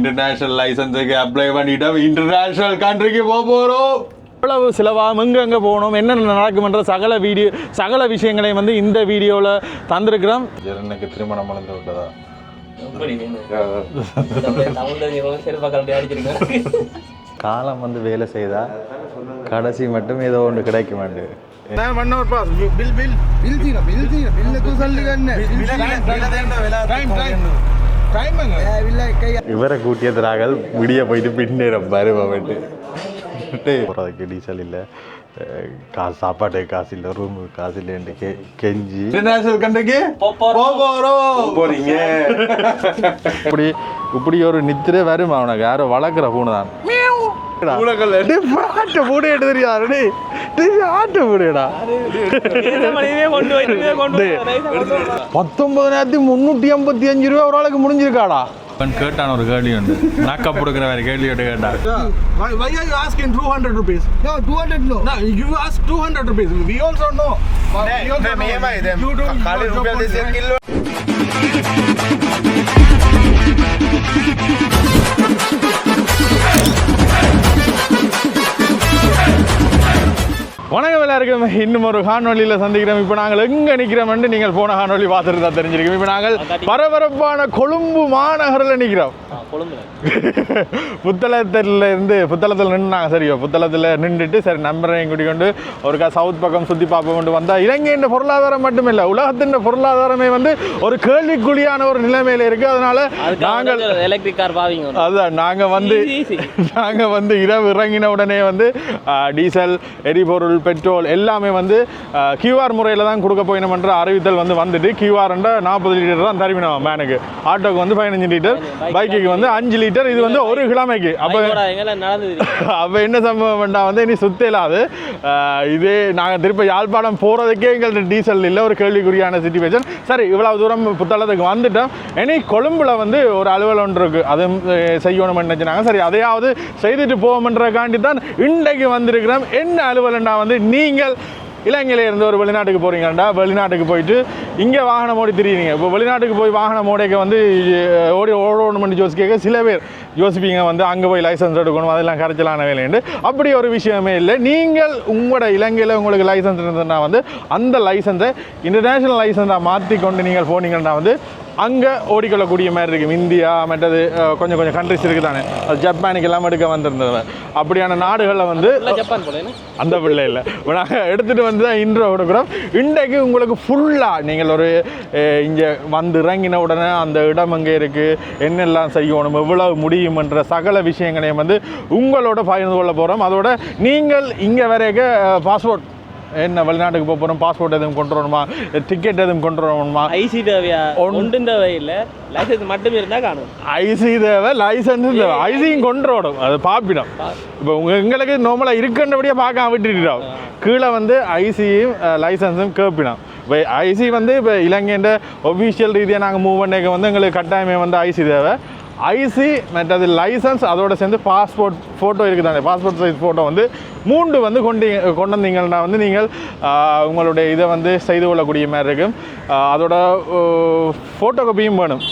International லைசன்ஸுக்கு apply பண்ணிட்டோம், international கண்ட்ரிக்கு போகிறோம். எவ்வளவு செலவாகும், எங்கே போகணும், என்னென்ன நடக்கும்ன்ற சகல விஷயங்களையும் வந்து இந்த வீடியோவில் தந்திருக்கிறோம். எனக்கு திருமணம் நடந்து விட்டதா? காலம் வந்து வேலை செய்தா கடைசி மட்டும் ஏதோ ஒன்று கிடைக்க வேண்டும். இவரை கூட்டியதுனாக விடிய போயிட்டு பின்னேறம் பருவட்டு போகிறதுக்கு டீசல் இல்லை, காசு சாப்பாட்டு காசு இல்லை, ரூமு காசு இல்லைன்னு கெஞ்சி இன்டர்நேஷனல் கண்ட்ரிக்கு போறீங்க. இப்படி ஒரு நித்திரை வரும் அவனுக்கு யாரோ வளர்க்குற பூனை தான். 19,355 ரூபா ஒரு ஆளுக்கு முடிஞ்சிருக்காடா. கேட்டான் ஒரு கேள்வி உண்டு, மேக்கப் கொடுக்குற வேற கேள்வி கேட்டா. Why are you asking 200 rupees? No, 200 no. No, you ask 200 rupees. We also know. You don't. வணக்கம் எல்லாருக்கும், இன்னும் ஒரு காணொலியில் சந்திக்கிறோம். இப்போ நாங்கள் எங்கே நிற்கிறோம்னு நீங்கள் போன காணொலி பார்த்துட்டு தான் தெரிஞ்சிருக்கோம். இப்போ நாங்கள் பரபரப்பான கொழும்பு மாநகரில் நிற்கிறோம். புத்தளத்தில் நின்றுனாங்க. சரியோ, புத்தளத்தில் நின்றுட்டு சரி நம்பரையும் கூட்டிக்கொண்டு ஒருக்கா சவுத் பக்கம் சுற்றி பார்ப்ப கொண்டு வந்தால் இலங்கையின் பொருளாதாரம் மட்டுமில்லை, உலகத்தின் பொருளாதாரமே வந்து ஒரு கேள்விக்குழியான ஒரு நிலைமையில் இருக்குது. அதனால் நாங்கள் எலக்ட்ரிக் கார் பாவிங்க. அதுதான் நாங்கள் வந்து இரவு இறங்கின உடனே வந்து டீசல், எரிபொருள், பெட்ரோல் எல்லாமே வந்து கியூஆர் முறையில் தான் கொடுக்க போயினோம்ன்ற அறிவித்தல் வந்துட்டு கியூஆர்ன்ற 40 லிட்டர் தான் தருவினோம். மேனுக்கு ஆட்டோக்கு வந்து 15 லிட்டர், பைக்குக்கு வந்து 5 லிட்டர். இது வந்து ஒரு கிழமைக்கு. அப்போ என்ன சம்பவம் வேண்டாம் வந்து இனி சுத்தலாது. இதே நாங்கள் திருப்பி யாழ்ப்பாணம் போகிறதுக்கே எங்கள்கிட்ட டீசல் இல்லை, ஒரு கேள்விக்குறியான சிச்சுவேஷன். சரி, இவ்வளவு தூரம் புத்தளத்துக்கு வந்துட்டோம். இனி கொழும்புல வந்து ஒரு அலுவல் ஒன்று இருக்குது, அதுவும் செய்யணும்னு நினச்சினாங்க. சரி, அதையாவது செய்துட்டு போவோம்ன்றக்காண்டி தான் இன்றைக்கு வந்திருக்கிறோம். என்ன அலுவலண்டா வந்து நீங்கள் இலங்கையில இருந்து ஒரு வெளிநாட்டுக்கு போகிறீங்கண்டா, வெளிநாட்டுக்கு போயிட்டு இங்கே வாகனம் ஓடி திரியுறீங்க. இப்போ வெளிநாட்டுக்கு போய் வாகனம் ஓடைக்க வந்து ஓடணும்னு யோசிக்க சில பேர் யோசிப்பீங்க வந்து அங்கே போய் லைசன்ஸ் எடுக்கணும், அதெல்லாம் கரைச்சலான வேலைண்டு. அப்படி ஒரு விஷயமே இல்லை. நீங்கள் உங்களோட இலங்கையில் உங்களுக்கு லைசன்ஸ் இருந்ததுன்னா வந்து அந்த லைசன்ஸை இன்டர்நேஷ்னல் லைசன்ஸாக மாற்றிக்கொண்டு நீங்கள் போனீங்கன்னா வந்து அங்கே ஓடிக்கொள்ளக்கூடிய மாதிரி இருக்கும். இந்தியா மற்றது கொஞ்சம் கண்ட்ரிஸ் இருக்குது தானே, அது ஜப்பானுக்கு எல்லாம் எடுக்க வந்திருந்தது. அப்படியான நாடுகளில் வந்து அந்த பிள்ளை இல்லை, நாங்கள் எடுத்துகிட்டு வந்து தான் இன்ட்ரோ கொடுக்குறோம். இன்றைக்கு உங்களுக்கு ஃபுல்லாக நீங்கள் ஒரு இங்கே வந்து இறங்கின உடனே அந்த இடம் அங்கே இருக்குது, என்னெல்லாம் செய்யணும், எவ்வளவு முடியுமென்ற சகல விஷயங்களையும் வந்து உங்களோட பகிர்ந்து கொள்ள போகிறோம். அதோட நீங்கள் இங்கே வரைக்கும் பாஸ்போர்ட் என்ன வெளிநாட்டுக்கு போக போகிறோம், பாஸ்போர்ட் எதுவும் கொண்டு வரணுமா, டிக்கெட் எதுவும் கொண்டு வரணுமா, ஐசி தேவையா? ஒன்றும் தேவை இல்லை, லைசன்ஸ் மட்டும் இருந்தால் காணும். ஐசி தேவை, லைசன்ஸும் தேவை. ஐசியும் கொண்டு வரணும், அது பார்ப்பிடும். இப்போ எங்களுக்கு நார்மலாக இருக்கின்றபடியாக பார்க்க விட்டுட்டோம். கீழே வந்து ஐசியும் லைசன்ஸும் கேட்பினோம். இப்போ ஐசி வந்து இப்போ இலங்கைன்ற ஒஃபிஷியல் ரீதியாக நாங்கள் மூவ் பண்ணிக்க வந்து எங்களுக்கு கட்டாயமே வந்து ஐசி தேவை. ஐசி மற்றது லைசன்ஸ் அதோட சேர்ந்து பாஸ்போர்ட் ஃபோட்டோ இருக்குது தானே, பாஸ்போர்ட் சைஸ் ஃபோட்டோ வந்து 3 வந்து கொண்டு வந்தீங்கன்னா வந்து நீங்கள் உங்களுடைய இதை வந்து செய்து கொள்ளக்கூடிய மாதிரி இருக்கும். அதோட ஃபோட்டோ காப்பியும் வேணும்.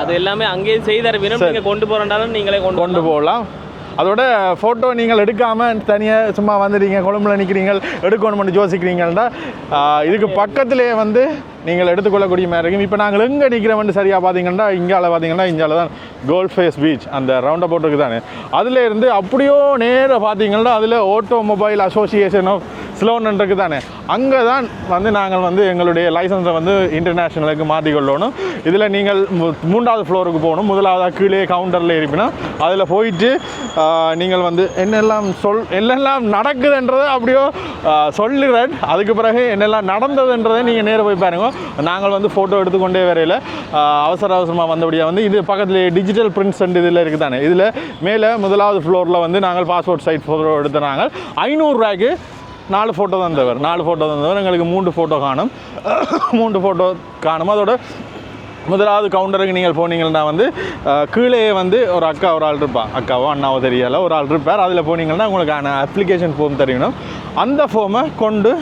அது எல்லாமே அங்கேயே செய்து தருவீங்க, நீங்கள் கொண்டு போகிறனாலும் நீங்களே கொண்டு போகலாம். அதோட ஃபோட்டோ நீங்கள் எடுக்காமல் தனியாக சும்மா வந்துடுறீங்க, கொழும்புல நிற்கிறீங்க, எடுக்கணும்னு யோசிக்கிறீங்கன்னா இதுக்கு பக்கத்துலேயே வந்து நீங்கள் எடுத்துக்கொள்ளக்கூடிய மாதிரி இருக்கும். இப்போ நாங்கள் எங்கே நிற்கிறோம்னு சரியாக பார்த்தீங்கன்னா இங்கால பார்த்தீங்கன்னா இங்கால தான் கோல்ட் ஃபேஸ் பீச் அந்த ரவுண்ட் அபவுட் இருக்குது தானே, அதில் இருந்து அப்படியோ நேராக பார்த்தீங்கன்னா அதில் ஆட்டோமொபைல் அசோசியேஷன் ஆஃப் ஸ்லோன் இருக்குது தானே, அங்கே தான் வந்து நாங்கள் வந்து எங்களுடைய லைசன்ஸை வந்து இன்டர்நேஷ்னலுக்கு மாற்றிக்கொள்ளணும். இதில் நீங்கள் 3வது ஃப்ளோருக்கு போகணும். முதலாவதாக கீழே கவுண்டரில் இருப்பினா அதில் போயிட்டு நீங்கள் வந்து என்னெல்லாம் நடக்குதுன்றதை அப்படியோ சொல்லுறேன். அதுக்கு பிறகு என்னெல்லாம் நடந்ததுன்றதை நீங்கள் நேராக போய் பாருங்க. நாங்கள் வந்து ஃபோட்டோ எடுத்துக்கொண்டே வரையில் அவசரமாக வந்தபடியாக வந்து இது பக்கத்தில் டிஜிட்டல் பிரிண்ட்ஸ் அண்ட் இதில் இருக்குது தானே, இதில் மேலே 1வது ஃப்ளோரில் வந்து நாங்கள் பாஸ்போர்ட் சைட் ஃபோட்டோ எடுத்து நாங்கள் 500 ரூபாய்க்கு 4 ஃபோட்டோ தான் தவிர 4 ஃபோட்டோ தான் தவிர எங்களுக்கு 3 ஃபோட்டோ காணும். 3 ஃபோட்டோ காணும். அதோட 1வது கவுண்டருக்கு நீங்கள் போனீங்கன்னா வந்து கீழே வந்து ஒரு ஆள் இருப்பாள், அக்காவோ அண்ணாவோ தெரியல, ஒரு ஆள் இருப்பார். அதில் போனீங்கன்னா உங்களுக்கான அப்ளிகேஷன் ஃபார்ம் தெரியணும். அந்த ஃபார்மை கொண்டு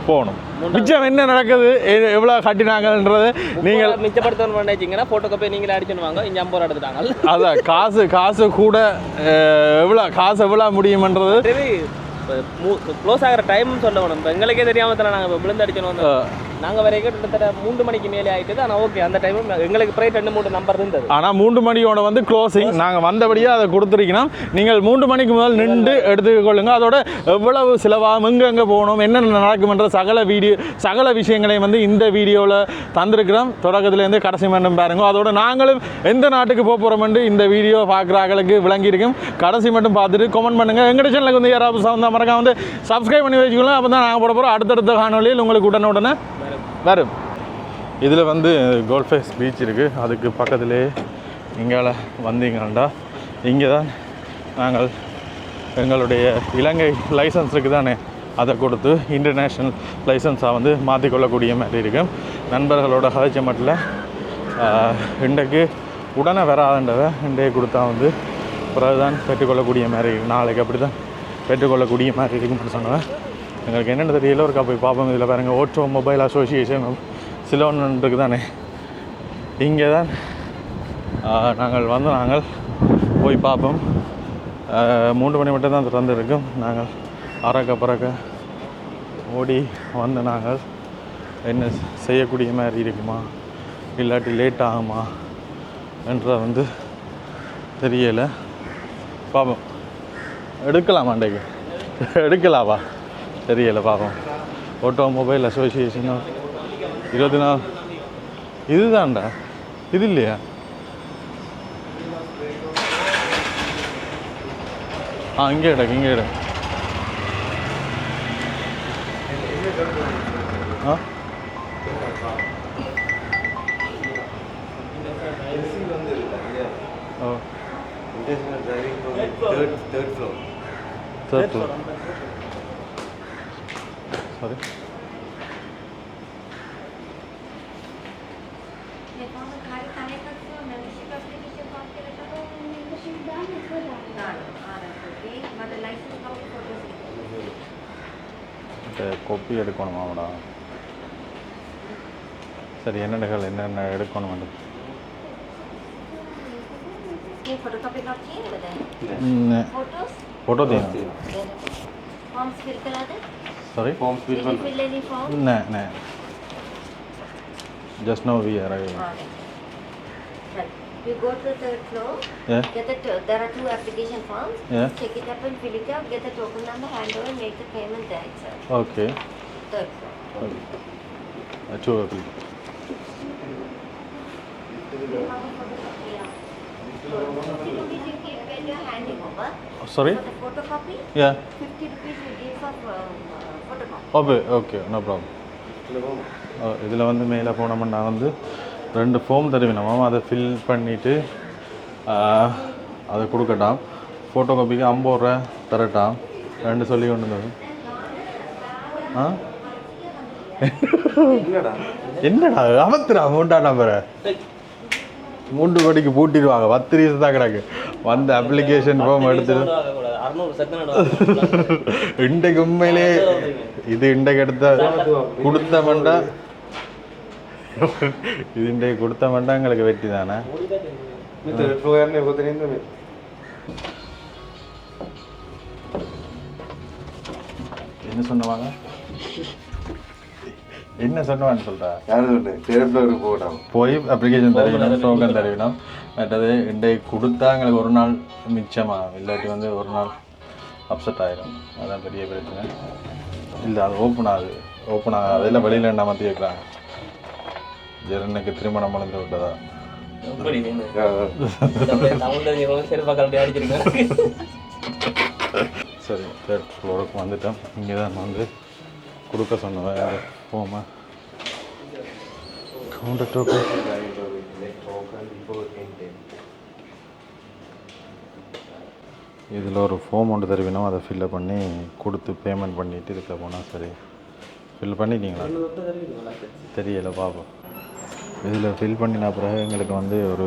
போகணும். மிச்சம் என்ன நடக்குது, எவ்வளோ கட்டினாங்கன்றது நீங்கள் மிச்சப்படுத்தணும் பண்ணிச்சிங்கன்னா ஃபோட்டோ காப்பி நீங்களே அடிச்சுன்னு வாங்க. இங்கே 50 ரூபா எடுத்துட்டாங்க. அதான் காசு கூட எவ்வளோ முடியுமன்றது க்ளோஸ் ஆகிற டைம் சொல்ல வேணும். இப்போ எங்களுக்கே தெரியாமல் தானே நாங்கள் இப்போ விழுந்து அடிச்சுன்னு வந்தோம். நாங்கள் வரைக்கும் கிட்டத்தட்ட 3 மணிக்கு மேலே ஆகிட்டு. ஆனால் ஓகே, அந்த டைமும் எங்களுக்கு ப்ரைஸ் 2-3 நம்பர் இருந்தது. ஆனால் 3 மணியோட வந்து க்ளோசிங் நாங்கள் வந்தபடியாக அதை கொடுத்துருக்கணும். நீங்கள் 3 மணிக்கு முதல் நின்று எடுத்துக்கொள்ளுங்க. அதோட எவ்வளவு செலவாகும், எங்கே போகணும், என்னென்ன நடக்கும்ன்ற சகல விஷயங்களையும் வந்து இந்த வீடியோவில் தந்திருக்கிறோம். தொடக்கத்துலேருந்து கடைசி மட்டும் பாருங்க. அதோட நாங்களும் எந்த நாட்டுக்கு போக போகிறோம்னு இந்த வீடியோ பார்க்குறாங்களுக்கு விளங்கியிருக்கும். கடைசி மட்டும் பார்த்துட்டு கமெண்ட் பண்ணுங்கள். எங்கள் சேனலுக்கு வந்து யாராவது சவுந்தா மறக்காம வந்து சப்ஸ்கிரைப் பண்ணி வச்சுக்கலாம். அப்போ தான் நாங்கள் போட போகிறோம் அடுத்தடுத்த காணொலியில் உங்களுக்கு உடனே வரும். இதில் வந்து கோல்ஃபேஸ் பீச் இருக்குது. அதுக்கு பக்கத்திலே இங்கால வந்தீங்கன்னா இங்கே தான் நாங்கள் எங்களுடைய இலங்கை லைசன்ஸ் இருக்குது தானே, அதை கொடுத்து இன்டர்நேஷ்னல் லைசன்ஸாக வந்து மாற்றிக்கொள்ளக்கூடிய மாதிரி இருக்கும். நண்பர்களோட கதைச்ச மட்டும் இன்றைக்கு உடனே வராதுன்றதை இன்றைக்கு கொடுத்தா வந்து பிறகுதான் பெற்றுக்கொள்ளக்கூடிய மாதிரி இருக்கும். நாளைக்கு அப்படி தான் பெற்றுக்கொள்ளக்கூடிய மாதிரி இருக்கும்னு சொன்னேன். எங்களுக்கு என்னென்ன தெரியல, ஒருக்கா போய் பார்ப்போம். இதில் பாருங்கள், ஓட்டோ மொபைல் அசோசியேஷன் சில ஒன்று இருக்குது தானே, இங்கே தான் நாங்கள் போய் பார்ப்போம். 3 மணி மட்டும் தான் திறந்துருக்கும். நாங்கள் பறக்க ஓடி வந்து நாங்கள் என்ன செய்யக்கூடிய மாதிரி இருக்குமா இல்லாட்டி லேட் ஆகுமா என்றதை வந்து தெரியலை. பார்ப்போம். எடுக்கலாமா அன்றைக்கு எடுக்கலாவா தெரியலை, பார்ப்போம். ஆட்டோமொபைல் அசோசியேஷனோ 24 இதுதான்டா, இது இல்லையா? இங்கே இடம் third floor. Sorry. காப்பி எடுக்கணுமாடா? சரி, என்னென்ன எடுக்கணும்? फोटो देना। फॉर्म्स फिल करा दे। Sorry? Forms fill any form? No. Just now we are arriving. Right. You go to the 3rd floor. Yeah. There are 2 application forms. Yeah. Check it up and fill it up. Get the token number, hand over, make the payment there itself. Okay. 3rd floor. Okay. Sure, please. Yeah. So 50 rupees you give when you're handing over. Sorry? For the photocopy. Yeah. 50 rupees you give for photocopy. Okay, no problem. இதில் வந்து மேலே போனோம்னா வந்து 2 form தருவினோம். அதை fill பண்ணிவிட்டு அதை கொடுக்கட்டாம். Photo காப்பிக்கு 50 ரூபா தரட்டாம். 2 சொல்லி கொண்டு வந்தது. என்னடா அவத்துறா மூண்டா நம்பரை 3 கோடிக்கு பூட்டிடுவாங்க. 10 ரீசன் தான் கிடக்கு. வந்து அப்ளிகேஷன் ஃபார்ம் எடுத்துட்டு இன்றைக்கு உண்மையிலே இது இன்றைக்கு கொடுத்த மண்டா இது இன்றைக்கு கொடுத்த மண்டா எங்களுக்கு வெட்டி தானே. என்ன சொன்னவாங்க, என்ன சொன்னவான்னு சொல்கிறா? போய் அப்ளிகேஷன் தருவினோம், டோக்கன் தருவினோம். மற்றது இன்றைக்கு கொடுத்தா எங்களுக்கு ஒரு நாள் மிச்சமாக, இல்லாட்டி வந்து ஒரு நாள் அப்செட் ஆகிடும். அதான் பெரிய பிரச்சனை. இல்லை, அது ஓப்பன் ஆகுது அதெல்லாம் வெளியில் என்ன மாற்றி வைக்கிறாங்க. ஜெரனுக்கு திருமணம் முடிந்து விட்டதா? சரி, 3rd ஃப்ளோருக்கு வந்துட்டோம். இங்கே தான் வந்து கொடுக்க சொன்னவன் போமா கவுண்டர் டோக்கன். இதில் ஒரு ஃபார்ம் ஒன்று தருவினோம். அதை ஃபில்லப் பண்ணி கொடுத்து பேமெண்ட் பண்ணிவிட்டு இதுக்கு போனால் சரி. ஃபில் பண்ணிட்டீங்களா தெரியலை, பார்ப்போம். இதில் ஃபில் பண்ணின பிறகு எங்களுக்கு வந்து ஒரு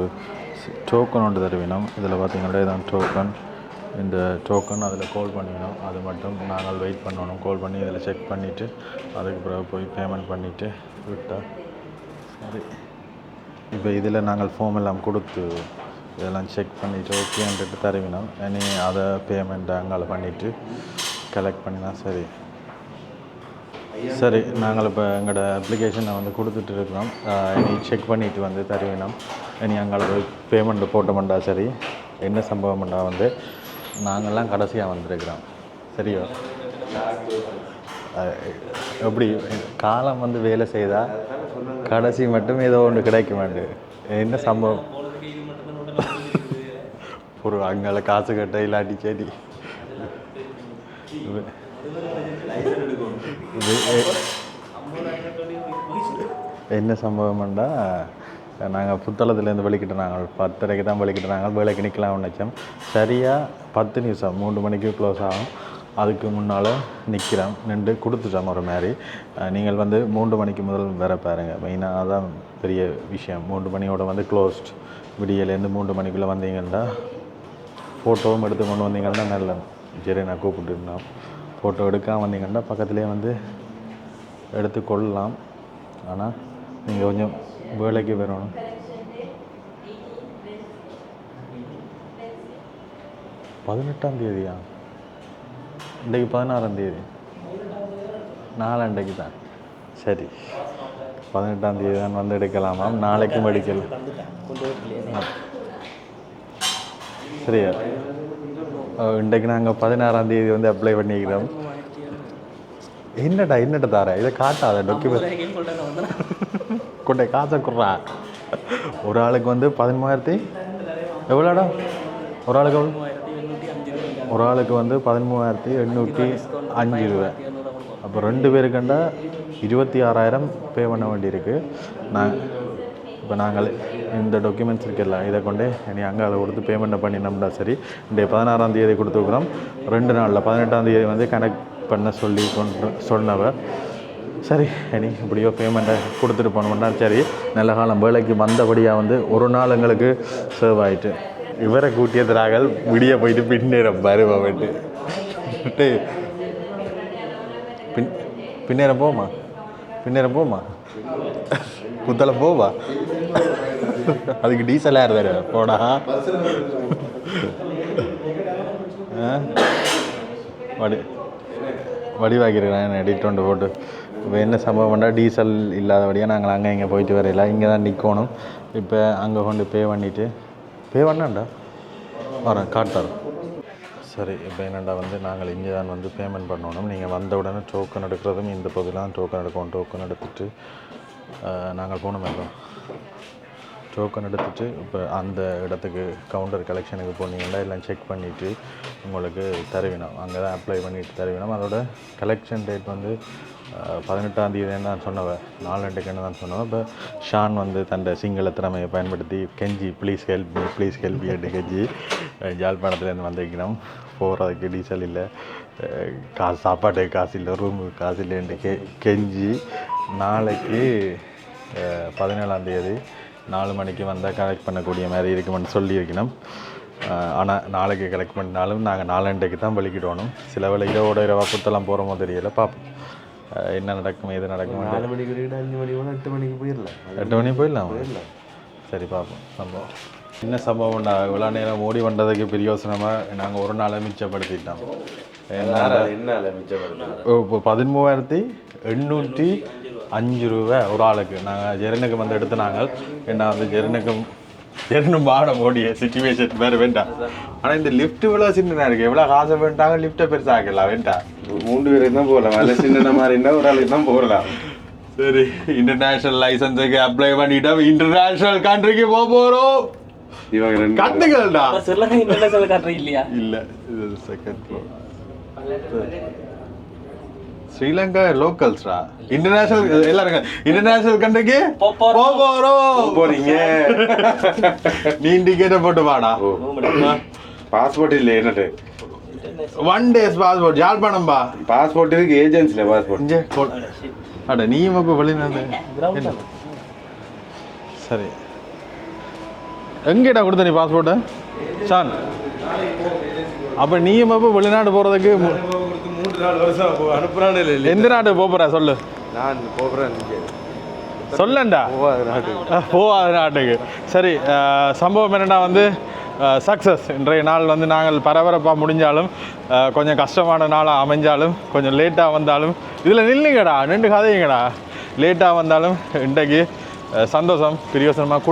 டோக்கன் ஒன்று தருவினோம். இதில் பார்த்தீங்கன்னா இதான் டோக்கன். இந்த டோக்கன் அதில் கால் பண்ணிடணும். அது மட்டும் நாங்கள் வெயிட் பண்ணணும். கால் பண்ணி இதில் செக் பண்ணிவிட்டு அதுக்கு பிறகு போய் பேமெண்ட் பண்ணிவிட்டு விட்டால் சரி. இப்போ இதில் நாங்கள் ஃபார்ம் எல்லாம் கொடுத்து இதெல்லாம் செக் பண்ணிவிட்டு ஓகேன்ட்டு தருவினோம். இனி அதை பேமெண்ட் அங்கே பண்ணிவிட்டு கலெக்ட் பண்ணினா சரி. சரி, நாங்கள் இப்போ எங்களோட அப்ளிகேஷனை வந்து கொடுத்துட்டு இருக்கிறோம். இனி செக் பண்ணிவிட்டு வந்து தருவினோம். இனி அங்கே போய் பேமெண்ட்டு போட்டோம்டா சரி. என்ன சம்பவம்டா வந்து நாங்கள்லாம் கடைசியாக வந்திருக்கிறோம். சரியா? எப்படி காலம் வந்து வேலை செய்தால் கடைசி மட்டும் ஏதோ ஒன்று கிடைக்க மாட்டேது. என்ன சம்பவம்? ஒரு அங்கே காசு கட்ட இல்லாட்டி சரி. என்ன சம்பவம்டா, நாங்கள் புத்தளத்துலேருந்து வெளிக்கிட்டு நாங்கள் 10:30 தான் வெளிக்கிட்டு நாங்கள் வேலைக்கு நிற்கலாம் நினச்சோம். சரியாக 10 நிமிஷம் 3 மணிக்கு க்ளோஸ் ஆகும். அதுக்கு முன்னால் நிற்கிறோம். நின்று கொடுத்துட்டோம் ஒரு மாதிரி. நீங்கள் வந்து 3 மணிக்கு முதல் வேற பாருங்கள். மெயினாக அதான் பெரிய விஷயம். 3 மணியோட வந்து க்ளோஸ்ட். விடியலேருந்து 3 மணிக்குள்ளே வந்தீங்கன்னா ஃபோட்டோவும் எடுத்து கொண்டு வந்தீங்கன்னா நல்ல. சரி, நான் கூப்பிட்டுருந்தோம். ஃபோட்டோ எடுக்காமல் வந்தீங்கன்னா பக்கத்துலேயே வந்து எடுத்து கொள்ளலாம். ஆனால் நீங்கள் கொஞ்சம் வேலைக்கு வரணும். 18ஆம் தேதியா? இன்றைக்கு 16ஆம் தேதி. நாளண்டைக்கு தான். சரி, 18ஆம் தேதி தான் வந்து எடுக்கலாமாம். நாளைக்கும் எடுக்கலாம். சரியா? இன்றைக்கு நாங்கள் 16ஆம் தேதி வந்து அப்ளை பண்ணிக்கிறோம். என்னட்ட தார இதை காட்டாத டாக்குமெண்ட் கொண்டே காசை குடுறா. ஒரு ஆளுக்கு வந்து 13,000 எவ்வளோடா? ஒரு ஆளுக்கு ஒரு ஆளுக்கு வந்து 13,805 ரூபா. அப்போ 2 பேருக்குண்டா 26,000 பே பண்ண வேண்டியிருக்கு. இப்போ நாங்கள் இந்த டாக்குமெண்ட்ஸ் இருக்குல்ல, இதை கொண்டு இனி அங்கே அதை கொடுத்து பேமெண்ட்டை பண்ணினோம்னா சரி. இன்றைய 16ஆம் தேதி கொடுத்துருக்குறோம். 2 நாளில் 18ஆம் தேதி வந்து கனெக்ட் பண்ண சொல்லி சொன்னவ. சரி, இனி இப்படியோ பேமெண்ட்டை கொடுத்துட்டு போனோம்னா சரி. நல்ல காலம் வேலைக்கு வந்தபடியாக வந்து ஒரு நாள் எங்களுக்கு சேவ் ஆகிட்டு. இவரை கூட்டியதுராக விடிய போயிட்டு பின்னேறம் வருவா போயிட்டு பின்னேறம் போமா குத்தலை போவா. அதுக்கு டீசல் யார் தர போடா. வடிவாக்கிறேன் எடிட் ஒன்று போட்டு. இப்போ என்ன சம்பவம் பண்ணால் டீசல் இல்லாதபடியாக நாங்கள் அங்கே இங்கே போயிட்டு வரையில. இங்கே தான் நிற்கணும். இப்போ அங்கே கொண்டு பே பண்ணாண்டா வரேன் காட்டுறேன். சரி, இப்போ என்னென்னா வந்து நாங்கள் இங்கே தான் வந்து பேமெண்ட் பண்ணணும். நீங்கள் வந்த உடனே டோக்கன் எடுக்கிறதும் இந்த பகுதியெலாம் டோக்கன் எடுக்கணும். டோக்கன் எடுத்துகிட்டு நாங்கள் போகணும். எல்லாம் டோக்கன் எடுத்துகிட்டு இப்போ அந்த இடத்துக்கு கவுண்டர் கலெக்ஷனுக்கு போனீங்கன்னா எல்லாம் செக் பண்ணிவிட்டு உங்களுக்கு தருவினோம். அங்கே தான் அப்ளை பண்ணிவிட்டு தருவினோம். அதோட கலெக்ஷன் டேட் வந்து 18ஆம் தேதின்னு தான் சொன்னவன். 4-2 தான் சொன்னவன். இப்போ ஷான் வந்து தன் சிங்கள திறமையை பயன்படுத்தி கெஞ்சி ப்ளீஸ் ஹெல்ப் எட்டு கெஞ்சி யாழ்ப்பாணத்துலேருந்து வந்திருக்கணும். போகிறதுக்கு டீசல் இல்லை, சாப்பாட்டுக்கு காசு இல்லை, ரூமுக்கு காசு இல்லைன்ட்டு கெஞ்சி நாளைக்கு 17ஆம் தேதி 4 மணிக்கு வந்தால் கலெக்ட் பண்ணக்கூடிய மாதிரி இருக்குமென்னு சொல்லியிருக்கணும். ஆனால் நாளைக்கு கலெக்ட் பண்ணினாலும் நாங்கள் 4-2 தான் வெளிக்கிடணும். சில வேலை இரவா புத்தெல்லாம் போகிறோமோ தெரியல. பார்ப்போம் என்ன நடக்கும், எது நடக்கும். 4 மணிக்கு 5 மணி 8 மணிக்கு போயிடலாம். 8 மணிக்கு போயிடலாம். சரி, பார்ப்போம். சம்பவம் என்ன சம்பவம்டா, இவ்வளோ நேரம் ஓடி வந்ததுக்கு பிரயோசனமாக நாங்கள் ஒரு நாளை மிச்சப்படுத்திட்டோம். இப்போ 13,805 ரூபா ஒரு ஆளுக்கு. நாங்கள் ஜெரனுக்கு வந்து எடுத்து நாங்கள் என்ன வந்து ஜெரனும் பாட ஓடிய சிச்சுவேஷன் வேறு வேண்டாம். ஆனால் இந்த லிஃப்ட் இவ்வளோ சின்னதாக இருக்குது. எவ்வளோ காசை வேண்டாங்க லிஃப்ட்டை பெருசாக்கலாம் வேண்டாம். 3 பேருக்கு தான் போகலாம். அதில் சின்ன மாதிரி இருந்தால் ஒரு ஆளுக்கு தான் போகலாம். சரி, இன்டர்நேஷனல் லைசன்ஸுக்கு அப்ளை பண்ணிட்டோம். இன்டர்நேஷனல் கண்ட்ரிக்கு போகிறோம். இவங்க கத்துக்கள்டா இன்டர்நேஷனல் கண்ட்ரி இல்லையா? இல்லை, இது செகண்ட் ஃப்ளோர். ஸ்ரீலங்கா லோக்கல்ஸ்ரா. இன்டர்நேஷனல் எல்லாரும் இன்டர்நேஷனல் கண்ட்ரிக்கு போறீங்க. நீ டிக்கெட்டை போட்டு வாடா. பாஸ்போர்ட் இல்லை என்னட்டு 1 டேஸ் பாஸ்போர்ட் யாழ்ப்பாணம் பா. பாஸ்போர்ட் இருக்கு, ஏஜென்சியில் பாஸ்போர்ட். அட நீயும் இப்போ வெளிநாடு. சரி, எங்கேடா கொடுத்த நீ பாஸ்போர்ட்டு? ஷான் அப்போ நீயும் இப்போ வெளிநாடு போகிறதுக்கு 3-4 வருஷம் அனுப்புறானே இல்லை. எந்த நாட்டுக்கு போகிற சொல்லு. நான் போகிறேன் சொல்லண்டா போகாத நாட்டுக்கு. சரி, சம்பவம் என்னென்னா வந்து சக்ஸஸ். இன்றைய நாள் வந்து நாங்கள் பரபரப்பாக முடிஞ்சாலும் கொஞ்சம் கஷ்டமான நாளாக அமைஞ்சாலும் கொஞ்சம் லேட்டாக வந்தாலும் இதில் நில்லுங்கடா, நின்று கதையுங்கடா. லேட்டாக வந்தாலும் இன்றைக்கு சந்தோஷம் பிரியோசனமாக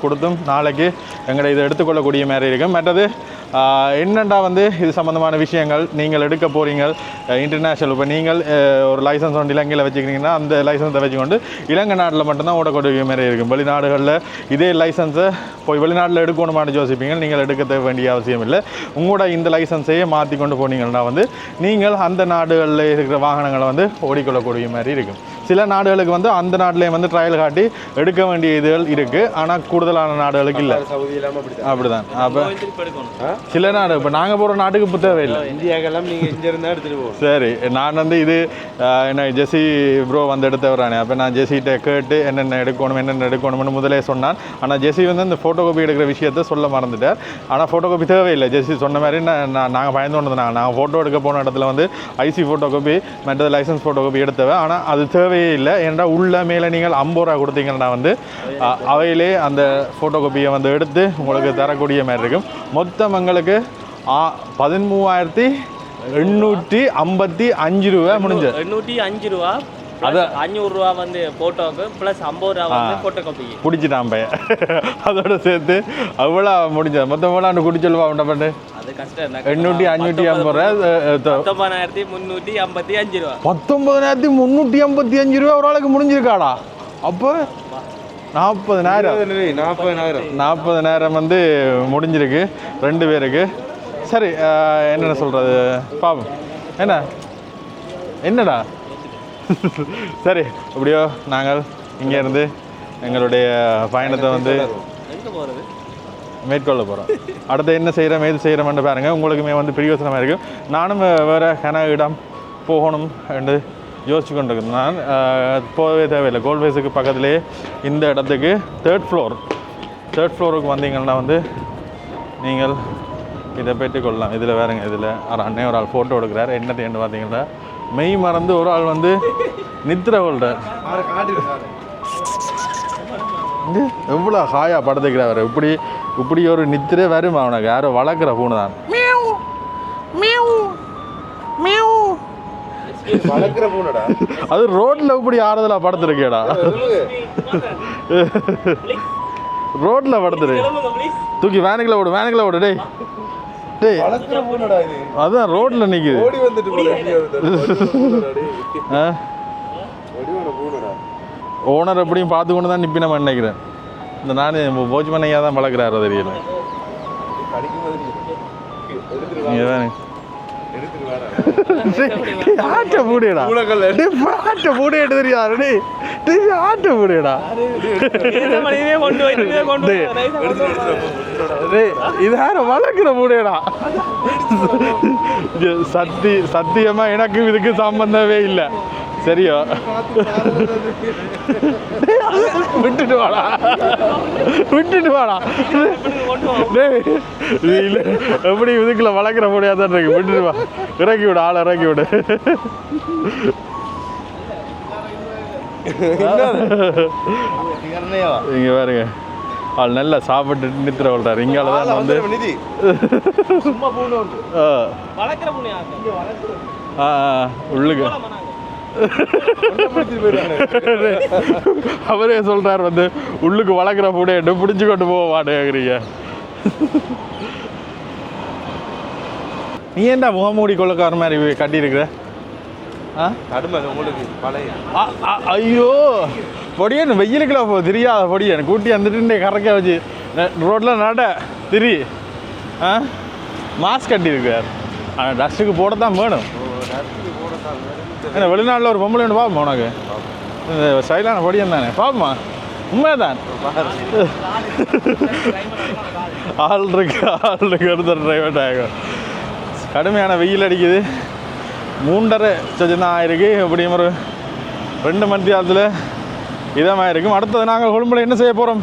கொடுத்தும் நாளைக்கு எங்களை இதை எடுத்துக்கொள்ளக்கூடிய மாதிரி இருக்கும். மற்றது என்னென்னா வந்து இது சம்மந்தமான விஷயங்கள் நீங்கள் எடுக்க போகிறீங்க இன்டர்நேஷ்னல். இப்போ நீங்கள் ஒரு லைசன்ஸ் ஒன்று இலங்கையில் வச்சுக்கிறீங்கன்னா அந்த லைசன்ஸை வச்சுக்கொண்டு இலங்கை நாட்டில் மட்டும்தான் ஓடக்கூடிய மாதிரி இருக்கும். வெளிநாடுகளில் இதே லைசன்ஸை போய் வெளிநாட்டில் எடுக்கணுமான்னு யோசிப்பீங்க. நீங்கள் எடுக்க வேண்டிய அவசியம் இல்லை. உங்களோட இந்த லைசன்ஸையே மாற்றி கொண்டு போனீங்கன்னா வந்து நீங்கள் அந்த நாடுகளில் இருக்கிற வாகனங்களை வந்து ஓடிக்கொள்ளக்கூடிய மாதிரி இருக்கும். சில நாடுகளுக்கு வந்து அந்த நாட்டிலே வந்து ட்ரையல் காட்டி எடுக்க வேண்டிய இதுகள் இருக்குது. ஆனால் கூடுதலான நாடுகளுக்கு இல்லை. அப்படிதான். அப்போ சில நாடு இப்போ நாங்கள் போகிற நாட்டுக்கு இப்போ தேவையில்லை. இந்தியாக்கெல்லாம் நீங்கள் இங்கே இருந்தால் எடுத்துகிட்டு போவோம். சரி, நான் வந்து இது என்ன ஜெஸி ப்ரோ வந்து எடுத்து வரானே. அப்போ நான் ஜெஸிகிட்ட கேட்டு என்னென்ன எடுக்கணும்னு முதலே சொன்னான். ஆனால் ஜெஸி வந்து இந்த ஃபோட்டோ காப்பி எடுக்கிற விஷயத்த சொல்ல மறந்துட்டார். ஆனால் ஃபோட்டோ காப்பி தேவையில்லை. ஜெஸி சொன்ன மாதிரி நாங்கள் பயந்து கொண்டு நாங்கள் ஃபோட்டோ எடுக்க போன இடத்துல வந்து ஐசி ஃபோட்டோ காப்பி மற்றது லைசன்ஸ் ஃபோட்டோ காப்பி எடுத்தவன். ஆனால் அது தேவையே இல்லை. ஏன்னா உள்ள மேலே நீங்கள் 50 ரூபா கொடுத்தீங்கன்னா வந்து அவையிலே அந்த ஃபோட்டோ காப்பியை வந்து எடுத்து உங்களுக்கு தரக்கூடிய மாதிரி இருக்கும். மொத்தம் எங்களுக்கு 13,855 ரூபா முடிஞ்சது. 805 ரூபா, அது 500 ரூபா வந்து ஃபோட்டோவுக்கு ப்ளஸ் 50 ரூபா வந்து ஃபோட்டோ காப்பிக்கு பிடிச்சிட்டான் பையன். அதோட சேர்த்து அவ்வளோ முடிஞ்சது. மொத்தம் எவ்வளோ குடிச்சல்வா உண்ட பண்ணு. அது கஷ்டம். 800-550 ரூபா. 19,355 ரூபா. 19,355 ரூபா ஒரு ஆளுக்கு முடிஞ்சிருக்காடா. அப்போ 40,000 வந்து முடிஞ்சிருக்கு 2 பேருக்கு. சரி, என்னென்ன சொல்கிறது பாப்போம். என்னடா சரி, அப்படியோ நாங்கள் இங்கேருந்து எங்களுடைய பயணத்தை வந்து மேற்கொள்ள போகிறோம். அடுத்து என்ன செய்கிறோம் ஏது செய்கிறோம்னு பாருங்கள். உங்களுக்குமே வந்து பிரயோசனமாக இருக்கும். நானும் வேறு இடம் போகணும் என்று யோசிச்சு கொண்டிருக்கேன். நான் போகவே தேவையில்லை. கோல்ட்வேஸுக்கு பக்கத்துலேயே இந்த இடத்துக்கு 3rd ஃப்ளோருக்கு வந்தீங்கன்னா வந்து நீங்கள் இதை பெற்றுக்கொள்ளலாம். இதில் வேறுங்க, இதில் அண்ணே ஒரு ஆள் ஃபோட்டோ எடுக்கிறார். என்னன்னு பார்த்தீங்கன்னா மெய் மறந்து ஒரு ஆள் வந்து நித்திரை கொள்கிறார். எவ்வளோ ஹாயாக படுத்துக்கிறார். இப்படி ஒரு நித்திரை வரும் அவனுக்கு. யாரோ வளர்க்குற பூனை தான். அது ரோட்ல இப்படி ஆறுதலா படுத்துருக்கேடா. ரோட்ல படுத்துரு. தூக்கி வேனுக்குள்ள விடு. டேய் அதான் ரோட்ல நிக்குது. ஓனர் எப்படியும் பார்த்து கொண்டு தான் நிப்பி நம்ம நினைக்கிறேன். இந்த நான் போஜ்மனையா தான் வளர்க்குறாரு தெரியல. ஆட்ட மூடியடா தெரியாது. ஆட்ட மூடியடா. இது யார வளர்க்கிற மூடியடா. சத்தியமா எனக்கு இதுக்கு சம்பந்தமே இல்லை. சரியா, விட்டுட்டு வாடா. எப்படி இதுக்குள்ள வளர்க்குற முடியாதான் இருக்கு. விட்டுட்டு வா. இறக்கி விடு, ஆளை இறக்கி விடு. இங்க பாருங்க, ஆள் நல்லா சாப்பிட்டு நித்திர விடுறாரு. இங்கால தான் வந்து உள்ளுக்கு அவரே சொல்றாரு வந்து உள்ளுக்கு வளர்க்குற பூனையை பிடிச்சு கொண்டு போக மாட்டேங்கிறீங்க. நீ ஏன்டா முகமூடி கொள்ளக்கார மாதிரி கட்டியிருக்கிற? ஐயோ பொடியன் வெயிலுக்குள்ள போ தெரியாத பொடியன் கூட்டி வந்துட்டு கறக்க வச்சு ரோட்டில் நட திரி. மாஸ்க் கட்டியிருக்கார். ஆனால் டஸ்ட்டுக்கு போடத்தான் வேணும். ஏன்னா வெளிநாட்டில் ஒரு பொம்பளை ஒன்று பார்ப்போம். உனக்கு ஸ்டைலான பொடியன் தானே பார்ப்போமா? உண்மைதான். ஆள் இருக்கு ஒருத்தர் டிரைவர் ஆகும். கடுமையான வெயில் அடிக்குது. 3:30 தான் ஆயிருக்கு. எப்படியும் ஒரு 2 மணி நேரத்தில் இதமாக இருக்கும். அடுத்தது நாங்கள் கொழும்புல என்ன செய்ய போகிறோம்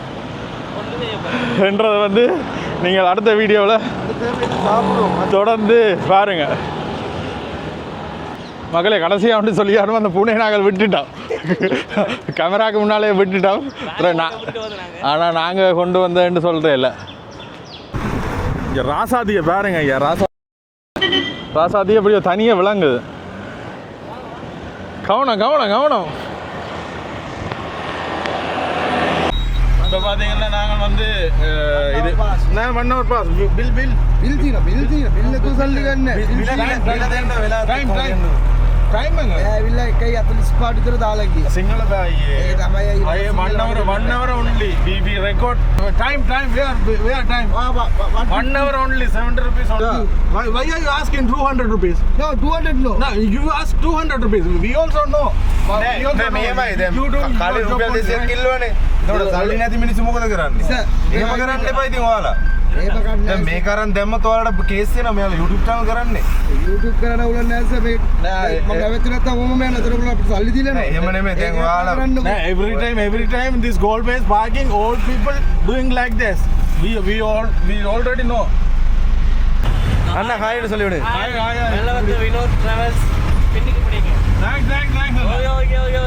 என்றதை வந்து நீங்கள் அடுத்த வீடியோவில் தொடர்ந்து பாருங்க. மகளே கடைசியாக வந்து சொல்லியாரும் அந்த பூனை நாங்கள் விட்டுட்டோம், கேமராக்கு முன்னாலே விட்டுட்டோம். ஆனால் நாங்கள் கொண்டு வந்தேன்னு சொல்கிறேன் இல்லை. இங்கே ராசாதியை பாருங்க ஐயா, ராசாதியை எப்படியோ தனியாக விளங்குது. கவனம் கவனம் கவனம். இப்போ பார்த்தீங்கன்னா நாங்கள் வந்து இது நான் 1 hour pass bill time ඇවිල්ලා එකයි 45 විතර දාලා ගියා. සිංහල බෑ ඒක තමයි 1 hour only we record time where time 1 hour only 70 rupees only. why are you asking 200 rupees? No 200 no you ask 200 rupees. We also know මේමයි දැන් කාලේ රුපියල් 200ක් කිල්ලවනේ. ඒකට සල්ලි නැති මිනිස්සු මොකද කරන්නේ? එහෙම කරන්න එපා ඉතින් ඔයාලා. එහෙම කරන්න දැන් මේ කරන් දැම්මත් ඔයාලට කේස් වෙනවා. මෙයාලා YouTube channel කරන්නේ. YouTube කරන උලන්නේ නැස මේ මම නැවතුනත් ඔහොම මම නතර කරලා අපිට සල්ලි දීලා නෑ එහෙම නෙමෙයි. දැන් ඔයාලා every time this goal based parking all people doing like this. We already know. அண்ணா ஹாய்னு சொல்லி விடு. Hi. நல்ல வந்து வினோத் டிராவல்ஸ் பின்னிக்கு பிடிங்க. Thanks.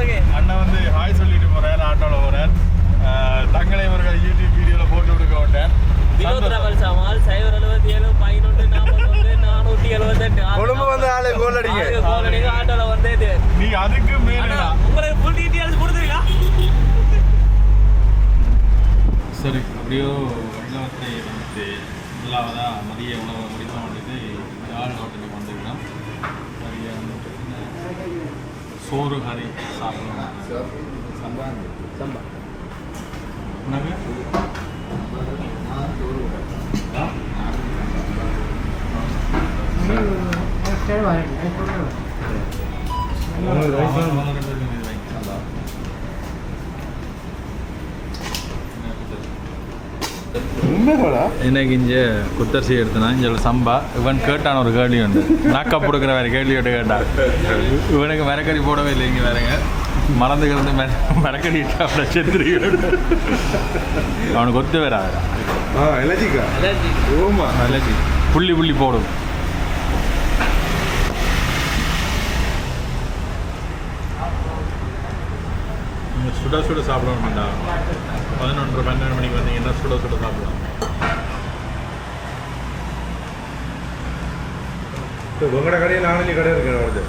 ஓகே அண்ணா வந்து ஹாய் சொல்லிட்டு போறார், ஆட்டோவில் போறார். தங்களை இவர்கள் யூடியூப் வீடியோவில் போட்டு கொடுக்க விட்டார். வினோத் டிராவல்ஸ் ஆமால் 077 11 41 478 கொழும்பு வந்து ஆளு கோல் அடிங்க. ஆட்டோல வந்து இது நீ அதுக்கு மேலே உங்களுக்கு ஃபுல் டீடைல்ஸ் கொடுத்துருக்கா? சரி அப்படியோ வெள்ளவத்தை வந்து முதலாவதாக மதிய உணவை முடிக்க வேண்டியது யாழ் ஹோட்டலுக்கு வந்துருக்கோம். மதிய சோறு கறி சாப்பிடணும். சம்பா என்னங்க இன்னைக்கு இங்கே குத்தரிசி எடுத்தனா இங்கே சம்பா. இவன் கேட்டான் ஒரு கேள்வி உண்டு, நாக்கப் கொடுக்குற வேறு கேள்வியோட கேட்டான். இவனுக்கு மரக்கறி போடவே இல்லை. இங்கே வேறங்க மறந்துக்கிறது மரக்கறி இட்டாப்ல செத்துருக்கோடு. அவனுக்கு ஒத்து வேற எலர்ஜிக்கா? ஓமா அலர்ஜி புள்ளி போடும். சுட சாப்பிடணும்டா. 11-12 மணிக்கு வந்தீங்கன்னா சுட சாப்பிடலாம். உங்களோட கடையில் நானும் கடை இருக்கிறேன் வருது.